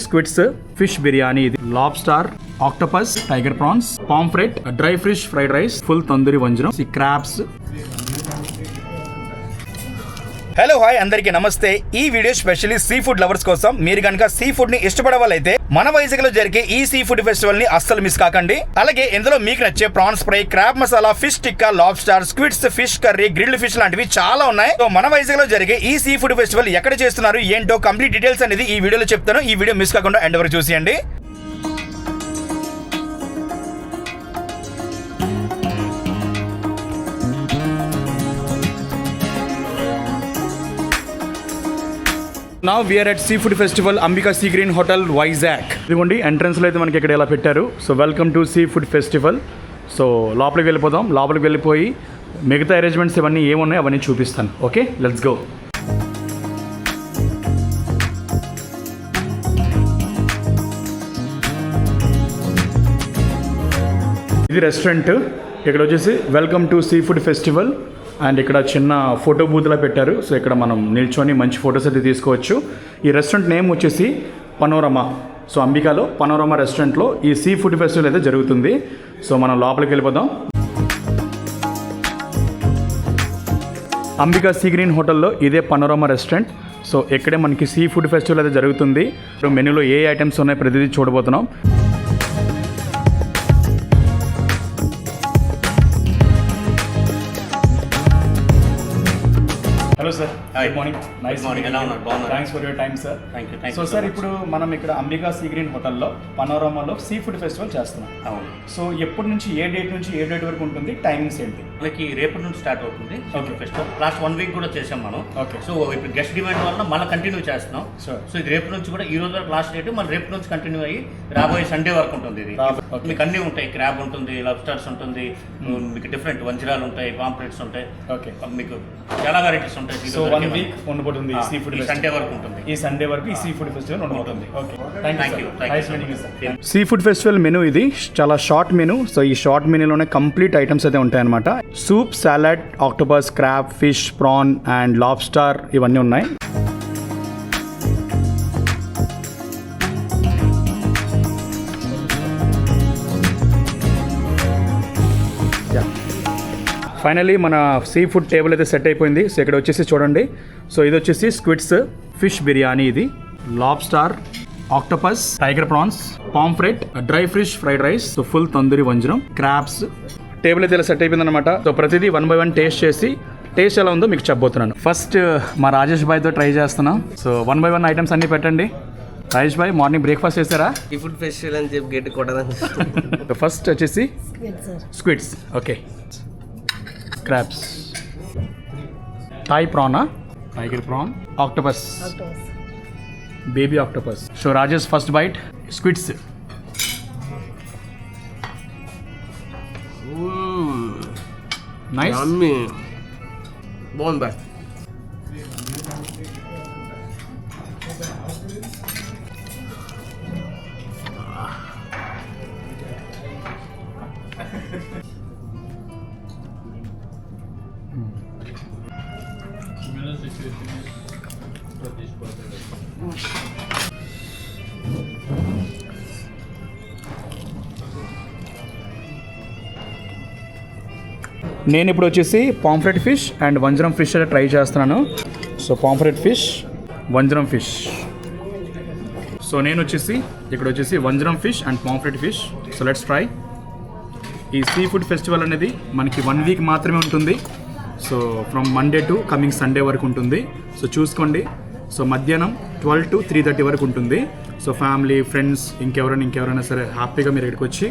Squids, fish biryani, ఇది lobster, octopus, tiger prawns, pomfret, dry fish fried rice, full tandoori vanjaram, crabs. Hello hi అందరికీ నమస్తే. ఈ video specially seafood lovers కోసం. మీరు కనుక sea food ని ఇష్టపడే వాళ్ళైతే మన వైజాగ్ లో జరిగే ఈ సీ ఫుడ్ ఫెస్టివల్ ని అస్సలు మిస్ కాకండి. అలాగే ఇందులో మీకు నచ్చే prawns fry, crab masala, fish tikka, lobster, squids, fish curry, grilled fish లాంటివి చాలా ఉన్నాయి. సో మన వైజాగ్ లో జరిగే ఈ సీ ఫుడ్ ఫెస్టివల్ ఎక్కడ చేస్తున్నారు ఏంటో కంప్లీట్ డీటెయిల్స్ అనేది ఈ వీడియోలో చెప్తాను. ఈ వీడియో మిస్ కాకుండా ఎండ్ వరకు చూసేయండి. Now we are at Seafood Festival, Ambika Sea Green Hotel, Vizag. ఇదిగోండి ఎంట్రన్స్ లో అయితే మనకి ఇక్కడ ఇలా పెట్టారు. So welcome to sea food festival. So లోపలికి వెళ్ళిపోదాం. లోపలికి వెళ్ళిపోయి మిగతా అరేంజ్మెంట్స్ ఇవన్నీ ఏమున్నాయి అవన్నీ చూపిస్తాను. Okay, let's go. ఇది రెస్టారెంట్. ఇక్కడ వచ్చేసి welcome to sea food festival and ఇక్కడ చిన్న ఫోటో బూత్లా పెట్టారు. సో ఇక్కడ మనం నిల్చొని మంచి ఫొటోస్ అయితే తీసుకోవచ్చు. ఈ రెస్టారెంట్ నేమ్ వచ్చేసి పనోరమా. సో అంబికాలో పనోరమా రెస్టారెంట్లో ఈ సీ ఫుడ్ ఫెస్టివల్ అయితే జరుగుతుంది. సో మనం లోపలికి వెళ్ళిపోదాం. అంబికా సీ గ్రీన్ హోటల్లో ఇదే పనోరమా రెస్టారెంట్. సో ఇక్కడే మనకి సీ ఫుడ్ ఫెస్టివల్ అయితే జరుగుతుంది. మెనూలో ఏ ఐటమ్స్ ఉన్నాయో ప్రతిదీ చూడబోతున్నాం. Hello sir, good morning. Nice morning. Thanks for your time sir. Thank you. So sir, ఇప్పుడు మనం ఇక్కడ అంబికా సీ గ్రీన్ హోటల్లో పనోరమాలో సీ ఫుడ్ ఫెస్టివల్ చేస్తున్నాం. అవును. సో ఎప్పటి నుంచి ఏ డేట్ నుంచి ఏ డేట్ వరకు ఉంటుంది? టైమింగ్స్ ఏంటి? మనకి రేపటి నుంచి స్టార్ట్ అవుతుంది ఫెస్టివల్. లాస్ట్ 1 వీక్ కూడా చేసాం మనం. ఓకే. సో ఇప్పుడు గెస్ట్ డిమాండ్ వల్ల మళ్ళీ కంటిన్యూ చేస్తున్నాం. Sure. సో ఇది రేపు నుంచి కూడా ఈ రోజు వరకు లాస్ట్ డేట్, మళ్ళీ రేపు నుంచి కంటిన్యూ అయ్యి రాబోయే సండే వరకు ఉంటుంది. ఇది Okay. మీకు అన్నీ ఉంటాయి. క్రాబ్ ఉంటుంది, లాబ్స్టర్స్ ఉంటుంది, మీకు డిఫరెంట్ వంజరాలు ఉంటాయి, పాంప్లెట్స్ ఉంటాయి. ఓకే. మీకు చాలా వెరైటీస్ ఉంటాయి. సో 1 వీక్ ఉండబోతుంది సీ ఫుడ్ ఫెస్టివల్. సండే వరకు ఉంటుంది. ఈ సండే వరకు ఈ సీ ఫుడ్ ఫెస్టివల్ ఉండబోతుంది. Okay, thank you. Seafood festival menu ఇది చాలా షార్ట్ మెనూ. సో ఈ షార్ట్ మెనూలోనే కంప్లీట్ ఐటమ్స్ అయితే ఉంటాయి అనమాట. Soup, salad, octopus, crab, fish, prawn and lobster ఇవన్నీ ఉన్నాయి. ఫైనలీ మన సీ ఫుడ్ టేబుల్ అయితే సెట్ అయిపోయింది. సో ఇక్కడ వచ్చేసి చూడండి. సో ఇది వచ్చేసి స్క్విడ్స్, ఫిష్ బిర్యానీ, ఇది lobster, octopus, tiger prawns, pomfret, dry fish fried rice, so full tandoori vanjaram, crabs. Table అయితే ఇలా సెట్ అయిపోయింది అనమాట. సో ప్రతిదీ 1 by 1 టేస్ట్ చేసి టేస్ట్ ఎలా ఉందో మీకు చెప్పబోతున్నాను. ఫస్ట్ మా రాజేష్ భాయ్తో ట్రై చేస్తున్నాం. సో 1 by 1 ఐటమ్స్ అన్నీ పెట్టండి. రాజేష్ భాయ్, మార్నింగ్ బ్రేక్ఫాస్ట్ చేశారా? సీ ఫుడ్ ఫెస్టివల్ అని చెప్పి గట్టి కొట్టడానికి. ఫస్ట్ వచ్చేసి స్క్విడ్స్. ఓకే. క్రాబ్స్, థాయ్ ప్రానా, tiger prawn, octopus, baby octopus. So Rajesh first bite squids. Nice, బాగుంది బాయ్. నేను ఇప్పుడు వచ్చేసి pomfret fish and vanjaram fish అయితే ట్రై చేస్తున్నాను. So pomfret fish, vanjaram fish. So నేను వచ్చేసి ఇక్కడ వచ్చేసి vanjaram fish and pomfret fish. So let's try. ఈ సీ ఫుడ్ ఫెస్టివల్ అనేది మనకి 1 వీక్ మాత్రమే ఉంటుంది. So from Monday to coming Sunday వరకు ఉంటుంది. సో చూసుకోండి. సో మధ్యాహ్నం 12 to 3:30 వరకు ఉంటుంది. సో ఫ్యామిలీ, ఫ్రెండ్స్, ఇంకెవరైనా సరే హ్యాపీగా మీరు ఇక్కడికి వచ్చి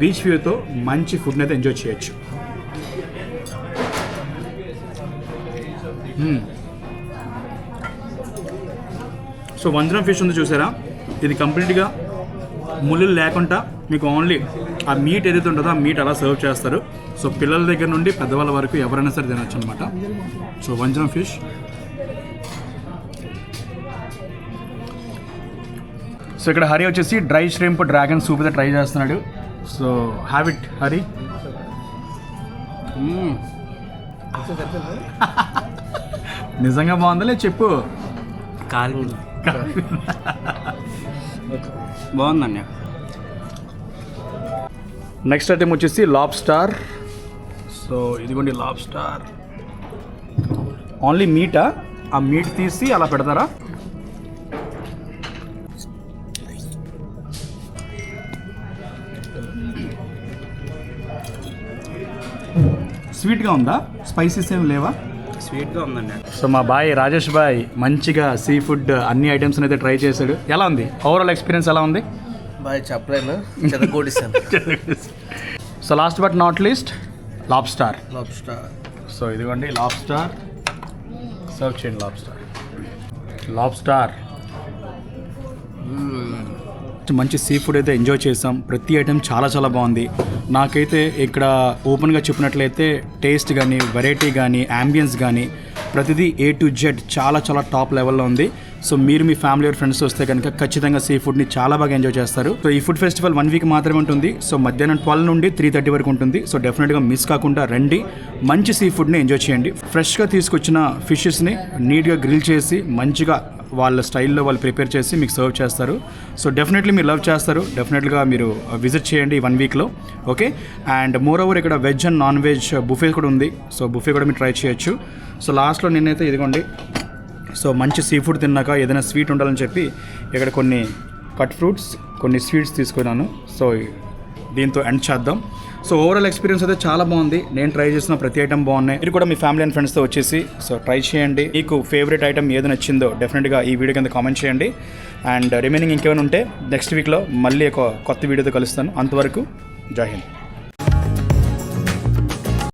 బీచ్ వ్యూతో మంచి ఫుడ్ని అయితే ఎంజాయ్ చేయొచ్చు. సో వంజరం ఫిష్ ఉంది చూసారా, ఇది కంప్లీట్గా ముళ్ళు లేకుండా మీకు ఓన్లీ ఆ మీట్ ఏదైతే ఉంటుందో ఆ మీట్ అలా సర్వ్ చేస్తారు. సో పిల్లల దగ్గర నుండి పెద్దవాళ్ళ వరకు ఎవరైనా సరే తినచ్చు అనమాట. So వంజరం fish. సో ఇక్కడ హరి వచ్చేసి డ్రై ష్రింప్ డ్రాగన్ సూప్ అయితే ట్రై చేస్తున్నాడు. So have it Hari. నిజంగా బాగుందా లేదు చెప్పు. బాగుందండి. నెక్స్ట్ ఐటమ్ వచ్చేసి లాబ్స్టార్. సో ఇదిగోండి లాబ్స్టార్. ఓన్లీ మీటా? ఆ మీట్ తీసి అలా పెడతారా? స్వీట్గా ఉందా? స్పైసీస్ ఏం లేవా? స్వీట్గా ఉందండి. సో మా బాయ్ రాజేష్ బాయ్ మంచిగా సీ ఫుడ్ అన్ని ఐటమ్స్ అయితే ట్రై చేశాడు. ఎలా ఉంది ఓవరాల్ ఎక్స్పీరియన్స్? ఎలా ఉంది? బాయ్ చెప్పలేను, చెదగొడిసాను. So last but not least lobster. Lobster. So ఇదిగోండి లాబ్స్టార్. సర్వ్ చేయండి లాబ్స్టార్. లాబ్స్టార్ మంచి సీ ఫుడ్ అయితే ఎంజాయ్ చేసాం. ప్రతి ఐటెం చాలా చాలా బాగుంది. నాకైతే ఇక్కడ ఓపెన్గా చెప్పినట్లయితే టేస్ట్ కానీ, వెరైటీ కానీ, యాంబియన్స్ కానీ ప్రతిదీ A to Z చాలా చాలా టాప్ లెవెల్లో ఉంది. సో మీరు మీ ఫ్యామిలీ ఆర్ ఫ్రెండ్స్ వస్తే కనుక ఖచ్చితంగా సీ ఫుడ్ని చాలా బాగా ఎంజాయ్ చేస్తారు. సో ఈ ఫుడ్ ఫెస్టివల్ 1 వీక్ మాత్రమే ఉంటుంది. సో మధ్యాహ్నం 12 నుండి 3:30 వరకు ఉంటుంది. సో డెఫినెట్గా మిస్ కాకుండా రండి, మంచి సీ ఫుడ్ని ఎంజాయ్ చేయండి. ఫ్రెష్గా తీసుకొచ్చిన ఫిషెస్ని నీట్గా గ్రిల్ చేసి మంచిగా వాళ్ళ స్టైల్లో వాళ్ళు ప్రిపేర్ చేసి మీకు సర్వ్ చేస్తారు. సో డెఫినెట్లీ మీరు లవ్ చేస్తారు. డెఫినెట్గా మీరు విజిట్ చేయండి 1 వీక్లో. ఓకే. అండ్ మోర్ ఓవర్ ఇక్కడ veg and non veg buffet కూడా ఉంది. సో బుఫే కూడా మీరు ట్రై చేయొచ్చు. సో లాస్ట్లో నేనైతే ఇదిగోండి, సో మంచి సీ ఫుడ్ తిన్నాక ఏదైనా స్వీట్ ఉండాలని చెప్పి ఇక్కడ కొన్ని కట్ ఫ్రూట్స్, కొన్ని స్వీట్స్ తీసుకున్నాను. సో దీంతో ఎండ్ చేద్దాం. సో ఓవరాల్ ఎక్స్పీరియన్స్ అయితే చాలా బాగుంది. నేను ట్రై చేసిన ప్రతి ఐటమ్ బాగున్నాయి. మీరు కూడా మీ ఫ్యామిలీ అండ్ ఫ్రెండ్స్తో వచ్చేసి సో ట్రై చేయండి. మీకు ఫేవరెట్ ఐటమ్ ఏది నచ్చిందో డెఫినెట్గా ఈ వీడియో కింద కామెంట్ చేయండి. అండ్ రిమైనింగ్ ఇంకేమైనా ఉంటే నెక్స్ట్ వీక్లో మళ్ళీ ఒక కొత్త వీడియోతో కలుస్తాను. అంతవరకు జై హింద్.